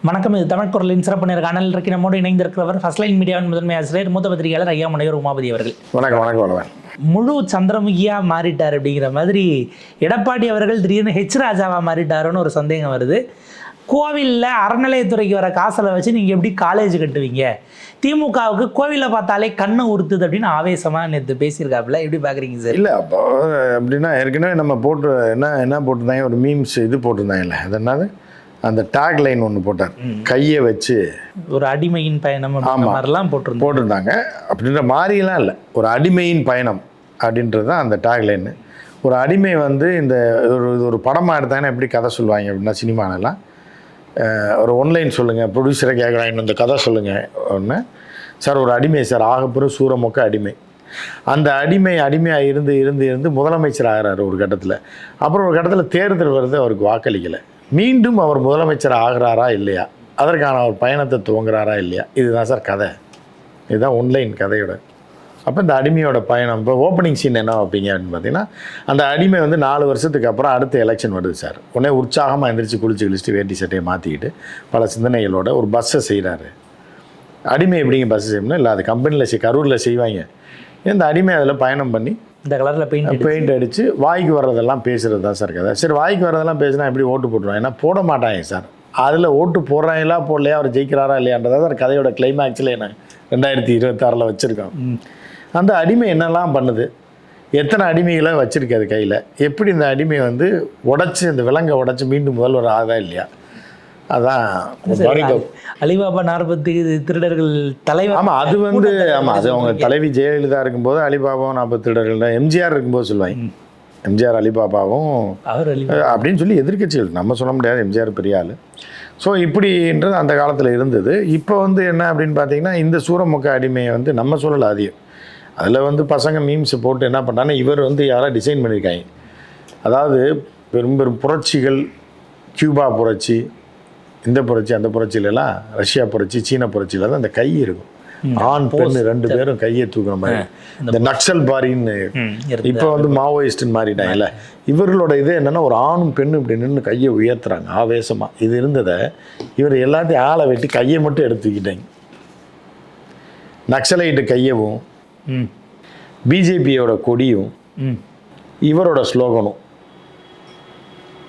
வணக்கம். இது தமிழ் குரலின் சிறப்பு நேர்காணல். இன்றைக்கு நம்மோடு இணைந்திருக்கிறவர் ஃபர்ஸ்ட் லைன் மீடியாவின் முதன்மை ஆசிரியர் மூத்த பத்திரிகையாளர் ஐயா முனைவர் உமாபதி அவர்கள். வணக்கம். வணக்கம். வணக்கம். முழு சந்திரமுகியாக மாறிட்டார் அப்படிங்கிற மாதிரி எடப்பாடி அவர்கள் திடீர்னு ஹெச் ராஜாவாக மாறிட்டாருன்னு ஒரு சந்தேகம் வருது. கோவிலில் அறநிலையத்துறைக்கு வர காசில் வச்சு நீங்கள் எப்படி காலேஜ் கட்டுவீங்க? திமுகவுக்கு கோவிலில் பார்த்தாலே கண்ணை உறுத்துது அப்படின்னு ஆவேசமாக நேற்று பேசியிருக்காப்புல. எப்படி பார்க்குறீங்க சார்? இல்லை, அப்போ அப்படின்னா ஏற்கனவே நம்ம போட்டு என்ன போட்டிருந்தாங்க, ஒரு மீம்ஸ் இது போட்டிருந்தாங்கல்ல, அது என்னது, அந்த டேக் லைன் ஒன்று போட்டார், கையை வச்சு ஒரு அடிமையின் பயணம் மாதிரிலாம் போட்டிருந்தாங்க. அப்படின்ற மாதிரிலாம் இல்லை, ஒரு அடிமையின் பயணம் அப்படின்றது தான் அந்த டேக் லைன். ஒரு அடிமை வந்து இந்த ஒரு படமாக எடுத்தாங்கன்னா எப்படி கதை சொல்லுவாங்க அப்படின்னா, சினிமானெல்லாம் ஒரு ஒன்லைன் சொல்லுங்கள், ப்ரொடியூசரை கேட்குறாங்க, இந்த கதை சொல்லுங்கள் ஒன்று. சார் ஒரு அடிமை சார், ஆகப்பெரும் சூரமொக்க அடிமை. அந்த அடிமையாக இருந்து முதலமைச்சர் ஆகிறார் ஒரு கட்டத்தில். அப்புறம் ஒரு கட்டத்தில் தேர்தல் வருது, அவருக்கு வாக்களிக்கலை. மீண்டும் அவர் முதலமைச்சர் ஆகிறாரா இல்லையா, அதற்கான அவர் பயணத்தை துவங்குறாரா இல்லையா, இதுதான் சார் கதை. இதுதான் ஒன்லைன் கதையோட. அப்போ இந்த அடிமையோட பயணம், இப்போ ஓப்பனிங் சீன் என்ன வைப்பீங்க அப்படின்னு பார்த்தீங்கன்னா, அந்த அடிமை வந்து 4 வருஷத்துக்கு அப்புறம் அடுத்த எலெக்ஷன் வருது சார். உடனே உற்சாகமாக எந்திரிச்சு குளிச்சுட்டு வேட்டி சட்டையை மாற்றிக்கிட்டு பல சிந்தனைகளோட ஒரு பஸ்ஸை செய்கிறாரு. அடிமை எப்படிங்க பஸ்ஸை செய்யணும்னா, இல்லை அது கம்பெனியில் கரூரில் செய்வாங்க. இந்த அடிமை அதில் பயணம் பண்ணி இந்த கலரில் பெயிண்ட் அடித்து வாய்க்கு வர்றதெல்லாம் பேசுகிறது தான் சார் கதை. சரி, வாய்க்கு வர்றதெல்லாம் பேசுனா எப்படி ஓட்டு போட்டுருவாங்க? ஏன்னா போட மாட்டாங்க சார். அதில் ஓட்டு போடுறாங்களா போடலையா, அவர் ஜெயிக்கிறாரா இல்லையான்றதை தான் கதையோட கிளைமேக்ஸில் என்ன 2026 வச்சுருக்கோம். அந்த அடிமை என்னெல்லாம் பண்ணுது, எத்தனை அடிமைகளை வச்சுருக்காது கையில், எப்படி இந்த அடிமை வந்து உடச்சி, இந்த விலங்கை உடச்சி மீண்டும் முதல்வர் ஆகுதா இல்லையா, அதான் அலிபாபா 40 திருடர்கள் தலைவர். ஆமாம், அது வந்து அது அவங்க தலைவி ஜெயலலிதா இருக்கும்போது அலிபாபாவும் 40 திருடர்கள் தான். எம்ஜிஆர் இருக்கும்போது சொல்லுவாங்க, எம்ஜிஆர் அலிபாபாவும் அப்படின்னு சொல்லி எதிர்க்கட்சிகள், நம்ம சொல்ல முடியாது, எம்ஜிஆர் பெரிய ஆள். ஸோ இப்படின்றது அந்த காலத்தில் இருந்தது. இப்போ வந்து என்ன அப்படின்னு பார்த்தீங்கன்னா, இந்த சூரமொக்க அடிமையை வந்து நம்ம சொல்லலை, அதிகம் அதில் வந்து பசங்க மீம்ஸ் போட்டு என்ன பண்ணுறாங்கன்னா, இவர் வந்து யாராவது டிசைன் பண்ணியிருக்காங்க. அதாவது பெரும் பெரும் புரட்சிகள், கியூபா புரட்சி, இந்த புரட்சி, அந்த புரட்சியிலலாம், ரஷ்யா புரட்சி, சீன புரட்சியில் தான் அந்த கை இருக்கும், ஆண் பெண் 2 பேரும் கையை தூக்குற மாதிரி. இந்த நக்சல் பாரின்னு இப்போ வந்து மாவோயிஸ்ட்னு மாறிட்டாங்கல்ல, இவர்களோட இது என்னென்னா, ஒரு ஆணும் பெண்ணும் இப்படி நின்று கையை உயர்த்துறாங்க ஆவேசமாக. இது இருந்ததை இவர் எல்லாத்தையும் ஆளை வெட்டி கையை மட்டும் எடுத்துக்கிட்டாங்க. நக்சலைட்டு கையவும், பிஜேபியோட கொடியும், இவரோட ஸ்லோகனும்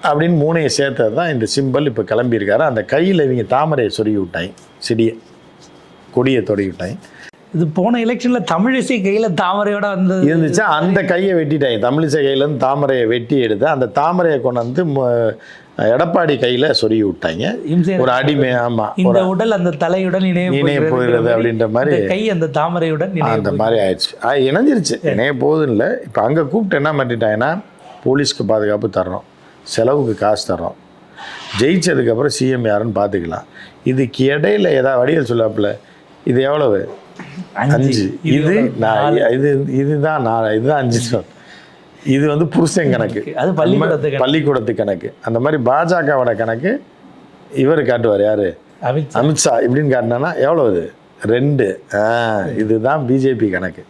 அப்படின்னு 3ஐயும் சேர்த்தது தான் இந்த சிம்பிள். இப்போ கிளம்பியிருக்காரு. அந்த கையில் இவங்க தாமரையை சொருகி விட்டாங்க, செடியை, கொடியை தொடங்கி விட்டாங்க. இது போன எலெக்ஷனில் தமிழிசை கையில் தாமரையோட வந்து இருந்துச்சு, அந்த கையை வெட்டிட்டாங்க. தமிழிசை கையிலேருந்து தாமரையை வெட்டி எடுத்து அந்த தாமரையை கொண்டு வந்து எடப்பாடி கையில் சொருகி விட்டாங்க. ஒரு அடிமை. ஆமாம், இந்த உடல் அந்த தலையுடன் இணைய போகிறது அப்படின்ற மாதிரி, கை அந்த தாமரையுடன் அந்த மாதிரி ஆயிடுச்சு, இணைஞ்சிருச்சு. இணைய போகுதுன்னு இல்லை. இப்போ அங்கே கூப்பிட்டு என்ன பண்ணிட்டாங்கன்னா, போலீஸ்க்கு பாதுகாப்பு தர்றோம், செலவுக்கு காசு தர்றோம், ஜெயிச்சதுக்கப்புறம் சிஎம் யாருன்னு பார்த்துக்கலாம். இதுக்கு இடையில ஏதாவது வடிகள் சொல்லாப்புல, இது எவ்வளவு, 5, இது நான் இதுதான் 5, இது வந்து புருஷன் கணக்கு, அது பள்ளிக்கூடத்து கணக்கு. அந்த மாதிரி பாஜகவோட கணக்கு இவர் காட்டுவார், யார், அமித்ஷா இப்படின்னு காட்டினா எவ்வளவு, 2. இதுதான் பிஜேபி கணக்கு.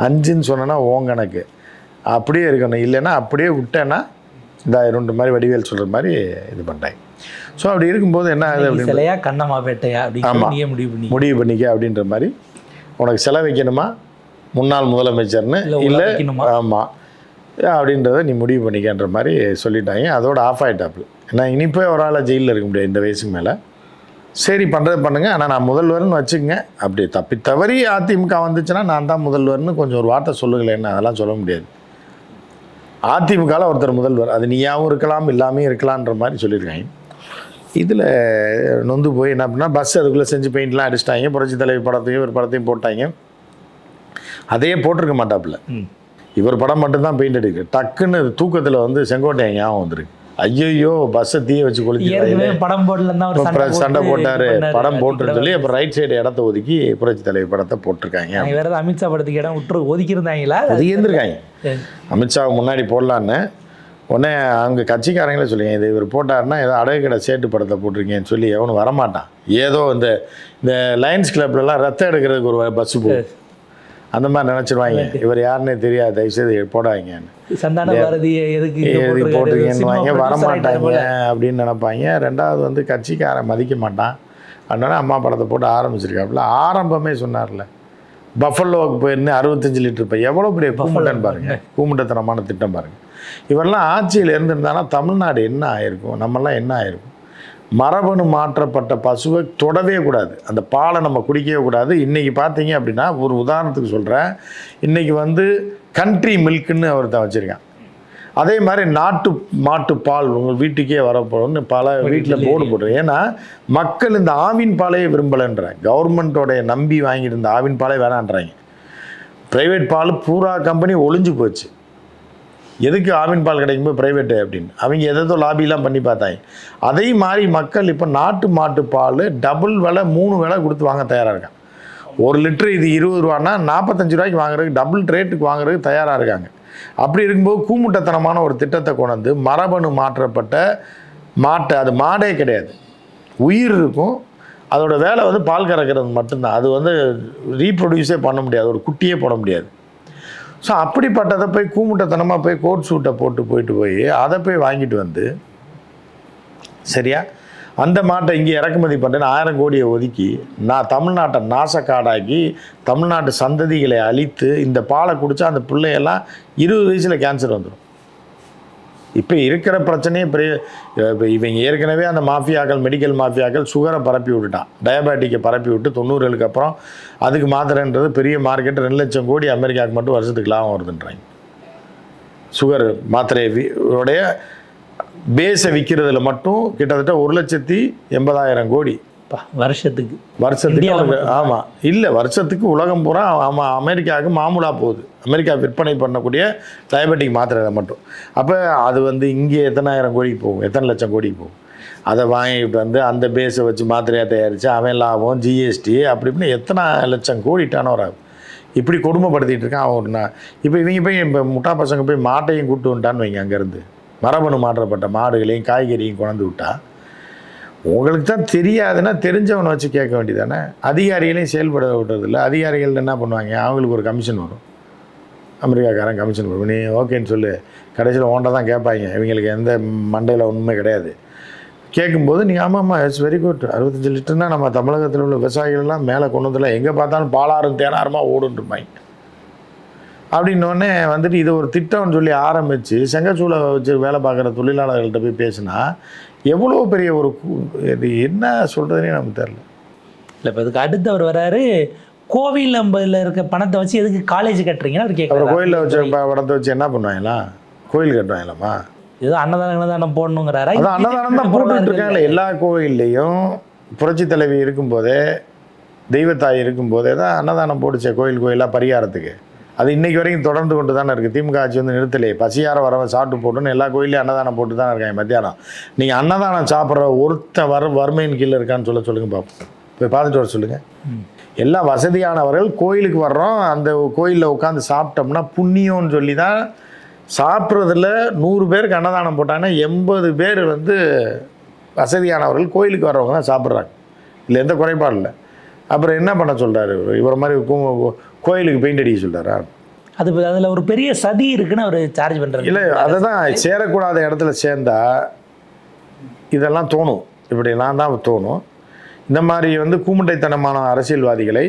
5ன்னு சொன்னா ஓன் கணக்கு. அப்படியே இருக்கணும், இல்லைன்னா அப்படியே விட்டேன்னா இந்த 2 மாதிரி வடிவேல் சொல்கிற மாதிரி இது பண்ணிட்டாங்க. ஸோ அப்படி இருக்கும்போது என்ன ஆகுது அப்படின்னா, கண்ணமாப்பேட்டையா முடிவு பண்ணிக்க அப்படின்ற மாதிரி, உனக்கு செலவு வைக்கணுமா முன்னாள் முதலமைச்சர்னு, இல்லை ஆமாம் அப்படின்றத நீ முடிவு பண்ணிக்கன்ற மாதிரி சொல்லிட்டாங்க. அதோட ஆஃப் ஆகிட்டாப்புல. ஏன்னா இனிப்பே ஒரு ஆளை ஜெயிலில் இருக்க முடியாது இந்த வயசுக்கு மேலே. சரி, பண்ணுறது பண்ணுங்கள், ஆனால் நான் முதல்வர்னு வச்சுக்கங்க. அப்படி தவறி அதிமுக வந்துச்சுன்னா நான் தான் முதல்வர்னு கொஞ்சம் ஒரு வார்த்தை சொல்லுங்களேன்னு, அதெல்லாம் சொல்ல முடியாது. அதிமுகவில் ஒருத்தர் முதல்வர், அது நீயாவும் இருக்கலாம் இல்லாமையும் இருக்கலான்ற மாதிரி சொல்லியிருக்காங்க. இதில் நொந்து போய் என்ன அப்படின்னா, பஸ் அதுக்குள்ளே செஞ்சு பெயிண்ட்லாம் அடிச்சிட்டாங்க. புரட்சி தலைவி படத்தையும் ஒரு படத்தையும் போட்டாங்க. அதையே போட்டிருக்க மாட்டாப்புல, இவர் படம் மட்டும்தான் பெயிண்ட் அடிக்கு. டக்குன்னு தூக்கத்தில் வந்து செங்கோட்டையன் ஞாபகம் வந்துருக்கு. ஐயோ, பஸ்ஸை தீய வச்சு கொளுத்தி சண்டை போட்டார், படம் போட்டுன்னு சொல்லி அப்புறம் ரைட் சைடு இடத்த ஒதுக்கி புரட்சி தலைவி படத்தை போட்டிருக்காங்க. அமித்ஷா படத்துக்கு இடம் விட்டு ஒதுக்கியிருந்தாங்களா, ஒதுக்கியிருந்திருக்காங்க. அமித்ஷாவை முன்னாடி போடலான்னு உடனே அவங்க கட்சிக்காரங்களே சொல்லுங்க, இது இவர் போட்டாருன்னா ஏதோ அடகு கடை சேட்டு படத்தை போட்டிருக்கீங்கன்னு சொல்லி எவனும் வரமாட்டான். ஏதோ இந்த லயன்ஸ் கிளப்லலாம் ரத்தம் எடுக்கிறதுக்கு ஒரு பஸ்ஸு போகுது, அந்த மாதிரி நினச்சிருவாங்க. இவர் யாருன்னே தெரியாது, தயவுசெய்து போடாதீங்கன்னு, போட்டுருக்கீங்கன்னு வரமாட்டாங்க அப்படின்னு நினைப்பாங்க. 2வது வந்து கட்சிக்காரன் மதிக்க மாட்டான். அதனால அம்மா படத்தை போட்டு ஆரம்பிச்சிருக்காப்புல. ஆரம்பமே சொன்னார்ல, பஃபல்லோவுக்கு போயிருந்து 65 லிட்டர் இப்போ எவ்வளோ பெரிய கூமுட்டன் பாருங்கள், கூமுட்டத்தனமான திட்டம் பாருங்கள். இவரெல்லாம் ஆட்சியில் இருந்திருந்தானா தமிழ்நாடு என்ன ஆயிருக்கும், நம்மெல்லாம் என்ன ஆயிருக்கும்? மரபணு மாற்றப்பட்ட பசுவை தொடவே கூடாது, அந்த பாலை நம்ம குடிக்கவே கூடாது. இன்றைக்கி பார்த்தீங்க அப்படின்னா, ஒரு உதாரணத்துக்கு சொல்கிறேன், இன்றைக்கி வந்து கண்ட்ரி மில்க்குன்னு அவர் தான் வச்சுருக்கான். அதே மாதிரி நாட்டு மாட்டு பால் உங்கள் வீட்டுக்கே வரப்போன்னு பல வீட்டில் போர்டு போடுறேன். ஏன்னா மக்கள் இந்த ஆவின் பாலையே விரும்பலைன்றாங்க. கவர்மெண்ட்டோடைய நம்பி வாங்கிட்டு இருந்த ஆவின் பாலே வேணான்றாங்க. ப்ரைவேட் பால் பூரா கம்பெனி ஒளிஞ்சு போச்சு. எதுக்கு ஆவின் பால் கிடைக்கும்போது ப்ரைவேட்டு அப்படின்னு அவங்க எதோ லாபிலாம் பண்ணி பார்த்தாங்க. அதே மாதிரி மக்கள் இப்போ நாட்டு மாட்டு பால் டபுள் விலை 3 விலை கொடுத்து வாங்க தயாராக இருக்காங்க. 1 லிட்டரு இது 20 ரூபான்னா 45 ரூபாய்க்கு வாங்குறதுக்கு டபுள் ரேட்டுக்கு வாங்குறதுக்கு தயாராக இருக்காங்க. அப்படி இருக்கும்போது கூமுட்டத்தனமான ஒரு திட்டத்தை கொண்டு வந்து மரபணு மாற்றப்பட்ட மாட்டை, அது மாடே கிடையாது, உயிர் இருக்கும், அதோட வேலை வந்து பால் கறக்கிறது மட்டும்தான். அது வந்து ரீப்ரொடியூஸே பண்ண முடியாது, ஒரு குட்டியே போட முடியாது. ஸோ அப்படிப்பட்டதை போய் கூமுட்டத்தனமாக போய் கோட் சூட்டை போய் அதை போய் வாங்கிட்டு வந்து சரியா அந்த மாட்டை இங்கே இறக்குமதி பண்ணுறேன்னு 1000 கோடியை ஒதுக்கி நான் தமிழ்நாட்டை நாசக்காடாக்கி தமிழ்நாட்டு சந்ததிகளை அழித்து இந்த பாலை குடித்தா அந்த பிள்ளையெல்லாம் 20 வயசில் கேன்சர் வந்துடும். இப்போ இருக்கிற பிரச்சனையே பெரிய, இவங்க ஏற்கனவே அந்த மாஃபியாக்கள், மெடிக்கல் மாஃபியாக்கள் சுகரை பரப்பி விட்டுட்டான், டயபெட்டிக்கை பரப்பி விட்டு 90களுக்கு அப்புறம் அதுக்கு மாத்திரைன்றது பெரிய மார்க்கெட், 2 லட்சம் கோடி அமெரிக்காவுக்கு மட்டும் வருஷத்துக்கு லாபம் வருதுன்றாங்க. சுகர் மாத்திரையோடைய பேஸை விற்கிறதுல மட்டும் கிட்டத்தட்ட 1,80,000 கோடி வருஷத்துக்கு. ஆமாம், இல்லை வருஷத்துக்கு உலகம் பூரா அமெரிக்காவுக்கு மாமூலாக போகுது. அமெரிக்கா விற்பனை பண்ணக்கூடிய டயபெட்டிக் மாத்திரை மட்டும். அப்போ அது வந்து இங்கே எத்தனை ஆயிரம் கோடிக்கு போகும், எத்தனை லட்சம் கோடிக்கு போகும். அதை வாங்கிட்டு வந்து அந்த பேஸை வச்சு மாத்திரையாக தயாரித்து அவன் லாபம், ஜிஎஸ்டி அப்படி இப்படின்னு எத்தனை லட்சம் கோடி டர்ன் ஆகும். இப்படி கொடுமைப்படுத்திட்டு இருக்கான் அவன். இப்போ இவங்க போய் இப்போ முட்டா பசங்க போய் மாட்டையும் கூப்பிட்டு வந்துட்டான்னு வைங்க, அங்கேருந்து மரபணு மாற்றப்பட்ட மாடுகளையும் காய்கறியும் கொண்டு விட்டா, உங்களுக்கு தான் தெரியாதுன்னா தெரிஞ்சவனை வச்சு கேட்க வேண்டியதானே. அதிகாரிகளையும் செயல்பட விடுறதில்ல. அதிகாரிகள் என்ன பண்ணுவாங்க, அவங்களுக்கு ஒரு கமிஷன் வரும், அமெரிக்காக்காரன் கமிஷன் வரும், நீ ஓகேன்னு சொல்லு, கடைசியில் ஓன்ட்ட தான் கேட்பாங்க. இவங்களுக்கு எந்த மண்டையில் ஒன்றுமே கிடையாது. கேட்கும்போது நீங்கள் ஆமாம்மா இட்ஸ் வெரி குட், 65 லிட்டர்னால் நம்ம தமிழகத்தில் உள்ள விவசாயிகள்லாம் மேலே கொண்டு வந்துடலாம், எங்கே பார்த்தாலும் பாலாறும் தேனாருமா ஓடுன்ட்டுருப்பாங்க. அப்படின்னோடனே வந்துட்டு இது ஒரு திட்டம்னு சொல்லி ஆரம்பித்து செங்கச்சூளை வச்சு வேலை பார்க்குற தொழிலாளர்கள்ட்ட போய் பேசினா எவ்வளோ பெரிய ஒரு இது என்ன சொல்கிறதுனே நமக்கு தெரில. இல்லை இப்போ இதுக்கு அடுத்தவர் வராரு, கோவில் நம்பதில் இருக்க பணத்தை வச்சு எதுக்கு காலேஜ் கட்டுறீங்கன்னா அவர் கேட்குறாரு. கோயிலில் வச்சு பணத்தை வச்சு என்ன பண்ணுவாங்களா, கோயில் கட்டுவாங்களாம்மா, ஏதோ அன்னதானம் போடணுங்கிறாரா? அதான் அன்னதானம் தான் போட்டுட்டு இருக்காங்களே எல்லா கோயில்லையும். புரட்சி தலைவி இருக்கும்போதே, தெய்வத்தாய் இருக்கும்போதே தான் அன்னதானம் போட்டுச்சே கோயிலாக பரிகாரத்துக்கு. அது இன்றைக்கி வரைக்கும் தொடர்ந்து கொண்டு தானே இருக்குது. திமுக ஆட்சி வந்து நிறுத்தலையே, பசியார வரவன் சாப்பிட்டு போட்டுன்னு எல்லா கோயிலையும் அன்னதானம் போட்டு தானே இருக்காங்க. மத்தியானம் நீங்கள் அன்னதானம் சாப்பிட்ற ஒருத்தன் வறுமையின் கீழே இருக்கான்னு சொல்லுங்கள் பார்ப்போம், போய் பார்த்துட்டு வர சொல்லுங்கள். எல்லா வசதியானவர்கள் கோயிலுக்கு வர்றோம், அந்த கோயிலில் உட்காந்து சாப்பிட்டோம்னா புண்ணியம்னு சொல்லி தான் சாப்பிட்றதுல 100 பேருக்கு அன்னதானம் போட்டாங்கன்னா 80 பேர் வந்து வசதியானவர்கள் கோயிலுக்கு வர்றவங்க தான் சாப்பிட்றாங்க. இல்லை எந்த குறைபாடு இல்லை. அப்புறம் என்ன பண்ண சொல்கிறாரு இவரை மாதிரி கோயிலுக்கு பெயிண்ட் அடிக்க சொல்கிறாரா? அது அதில் ஒரு பெரிய சதி இருக்குன்னு அவர் சார்ஜ் பண்ணுறாரு. இல்லை அதை தான் சேரக்கூடாத இடத்துல சேர்ந்தா இதெல்லாம் தோணும், இப்படிலாம் தான் தோணும். இந்த மாதிரி வந்து கூமுட்டைத்தனமான அரசியல்வாதிகளை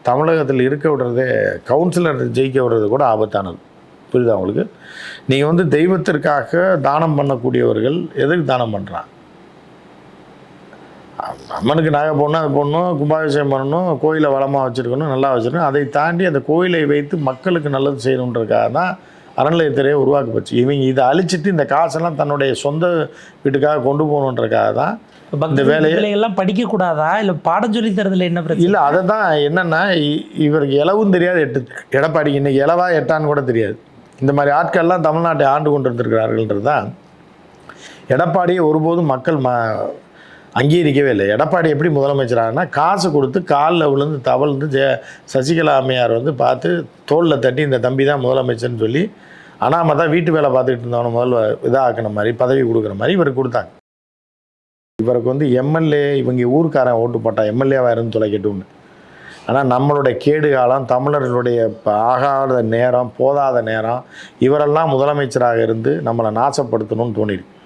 தமிழகத்தில் இருக்க விடுறதே, கவுன்சிலர் ஜெயிக்க விடுறது கூட ஆபத்தானது. புரியுதா உங்களுக்கு? நீங்கள் வந்து தெய்வத்திற்காக தானம் பண்ணக்கூடியவர்கள் எதுக்கு தானம் பண்ணுறான்? அம்மனுக்கு நாகை போடணும், அது போடணும், கும்பாபிஷேகம் பண்ணணும், கோயிலை வளமாக வச்சுருக்கணும், நல்லா வச்சுருக்கணும். அதை தாண்டி அந்த கோயிலை வைத்து மக்களுக்கு நல்லது செய்யணுன்றதுக்காக தான் அறநிலையத்துறையை உருவாக்கப்பச்சு. இவங்க இதை அழிச்சிட்டு இந்த காசெல்லாம் தன்னுடைய சொந்த வீட்டுக்காக கொண்டு போகணுன்றதுக்காக தான் இந்த வேலையெல்லாம் படிக்கக்கூடாதா, இல்லை பாடம் சொல்லி தரதுல என்ன பிரச்சனை? இல்லை அதை தான் என்னென்னா, இவருக்கு இலவும் தெரியாது, எடப்பாடிக்கு இன்றைக்கி இலவா எட்டான்னு கூட தெரியாது. இந்த மாதிரி ஆட்கள்லாம் தமிழ்நாட்டை ஆண்டு கொண்டு இருந்திருக்கிறார்கள்ன்றது தான். எடப்பாடியை ஒருபோதும் மக்கள் அங்கீகரிக்கவே இல்லை. எடப்பாடி எப்படி முதலமைச்சராகனா, காசு கொடுத்து காலில் விழுந்து தவழ்ந்து சசிகலா அம்மையார் வந்து பார்த்து தோளில் தட்டி இந்த தம்பி தான் முதலமைச்சர்னு சொல்லி அனாம தான் வீட்டு வேலை பார்த்துக்கிட்டு இருந்தவனை முதல்ல இதாக்கின மாதிரி பதவி கொடுக்குற மாதிரி இவருக்கு கொடுத்தாங்க. இவருக்கு வந்து எம்எல்ஏ, இவங்க ஊருக்காரன் ஓட்டு போட்டா எம்எல்ஏவாக இருந்து தொலைக்கட்டும்னு. ஆனால் நம்மளுடைய கேடு காலம், தமிழர்களுடைய ஆகாத நேரம், போதாத நேரம், இவரெல்லாம் முதலமைச்சராக இருந்து நம்மளை நாசப்படுத்தணும்னு தோணிருக்கு.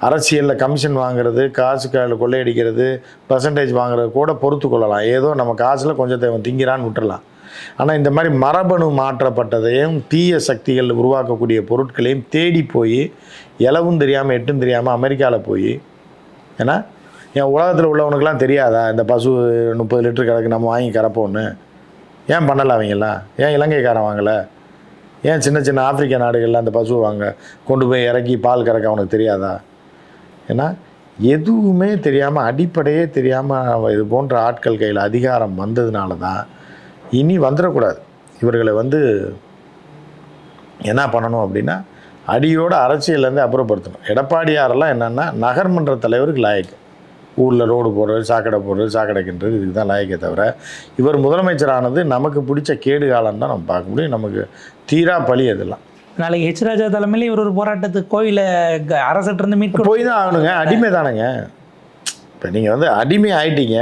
அரசியலில் கமிஷன் வாங்குறது, காசு கொள்ளையடிக்கிறது, பர்சன்டேஜ் வாங்குறது கூட பொறுத்து கொள்ளலாம். ஏதோ நம்ம காசில் கொஞ்சத்தை அவன் திங்கிறான்னு விட்டுறலாம். ஆனால் இந்த மாதிரி மரபணு மாற்றப்பட்டதையும் தீய சக்திகள் உருவாக்கக்கூடிய பொருட்களையும் தேடி போய் இலவும் தெரியாமல் எட்டும் தெரியாமல் அமெரிக்காவில் போய், ஏன்னா என் உலகத்தில் உள்ளவனுக்கெல்லாம் தெரியாதா இந்த பசு 30 லிட்டர் கிடக்கு நம்ம வாங்கி கறப்போன்னு? ஏன் பண்ணலை அவங்கெல்லாம்? ஏன் இலங்கைக்காரன் வாங்கலை? ஏன் சின்ன சின்ன ஆப்பிரிக்க நாடுகளில் அந்த பசுவை வாங்க கொண்டு போய் இறக்கி பால் கறக்க அவனுக்கு தெரியாதா? ஏன்னா எதுவுமே தெரியாமல், அடிப்படையே தெரியாமல் இது போன்ற ஆட்கள் கையில் அதிகாரம் வந்ததுனால தான் இனி வந்துடக்கூடாது. இவர்களை என்ன பண்ணணும் அப்படின்னா, அடியோடு அரசியலேருந்து அப்புறப்படுத்தணும். எடப்பாடியாரெல்லாம் என்னென்னா நகர்மன்ற தலைவருக்கு லாயக்கு. ஊரில் ரோடு போடுறது, சாக்கடை போடுறது, சாக்கடைக்கின்றது, இதுக்கு தான் லாயக்கே தவிர இவர் முதலமைச்சரானது நமக்கு பிடிச்ச கேடு காலம் தான் நம்ம பார்க்க முடியும். நமக்கு தீரா பழி அதெல்லாம். நாளைக்கு ஹெச் ராஜா தலைமையில் இவர் ஒரு போராட்டத்துக்கு கோயிலை அரசிட்டிருந்து மீட்க போய் தான் ஆகணுங்க. அடிமை தானேங்க. இப்போ நீங்கள் அடிமை ஆகிட்டீங்க,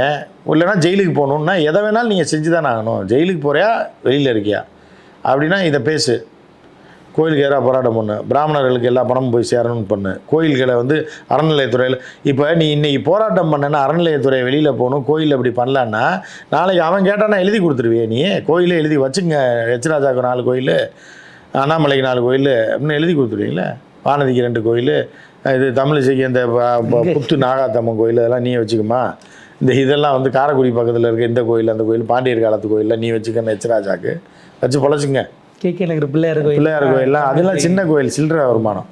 இல்லைன்னா ஜெயிலுக்கு போகணுன்னா எதை வேணாலும் நீங்கள் செஞ்சு தானே ஆகணும். ஜெயிலுக்கு போகிறியா வெளியில் இருக்கியா அப்படின்னா இதை பேசு. கோயிலுக்கு எதிராக போராட்டம் பண்ணு, பிராமணர்களுக்கு எல்லா பணமும் போய் சேரணும்னு பண்ணு, கோயில்களை அறநிலையத்துறையில் இப்போ நீ இன்றைக்கி போராட்டம் பண்ணனா அறநிலையத்துறை வெளியில் போகணும், கோயில் அப்படி பண்ணலான்னா நாளைக்கு அவன் கேட்டானா எழுதி கொடுத்துருவியே நீ? கோயிலே எழுதி வச்சுங்க, ஹெச் ராஜாவுக்கு 4 கோயில், அண்ணாமலைக்கு 4 கோயில் அப்படின்னு எழுதி கொடுத்துருவீங்களே. வானதிக்கு 2 கோயில், இது தமிழிசைக்கு இந்த புத்து நாகாத்தம்மன் கோயில், அதெல்லாம் நீ வச்சுக்குமா? இதெல்லாம் காரைக்குடி பக்கத்தில் இருக்க இந்த கோயில், அந்த கோயில், பாண்டியர் காலத்து கோயிலில் நீ வச்சுக்கன்னு ஹெச் ராஜாவுக்கு வச்சு பொழைச்சிங்க. கேட்க பிள்ளையார் கோயிலாம் அதெல்லாம் சின்ன கோயில், சில்லற வருமானம்.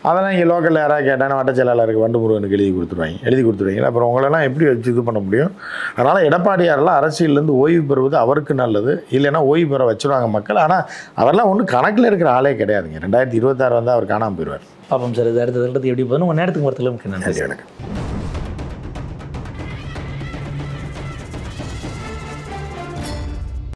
அதெல்லாம் இங்கே லோக்கலில் யாராவது கேட்டாங்கன்னா வட்ட செயலாளருக்கு வண்டு முருகனுக்கு எழுதி கொடுத்துருவாங்க. அப்புறம் உங்களெல்லாம் எப்படி வச்சு இது பண்ண முடியும்? அதனால் எடப்பாடியாரெல்லாம் அரசியலேருந்து ஓய்வு பெறுவது அவருக்கு நல்லது. இல்லைன்னா ஓய்வு பெற வச்சுருவாங்க மக்கள். ஆனால் அவரெல்லாம் ஒன்றும் கணக்கில் இருக்கிற ஆளே கிடையாதுங்க. 2026 அவர் காணாமல் போயிடுவார். பாப்போம் சார். இது அடுத்தது எப்படி போகணும்? உங்கள் நேரத்துக்கு பொறுத்தளவுக்கு நன்றி. எனக்கு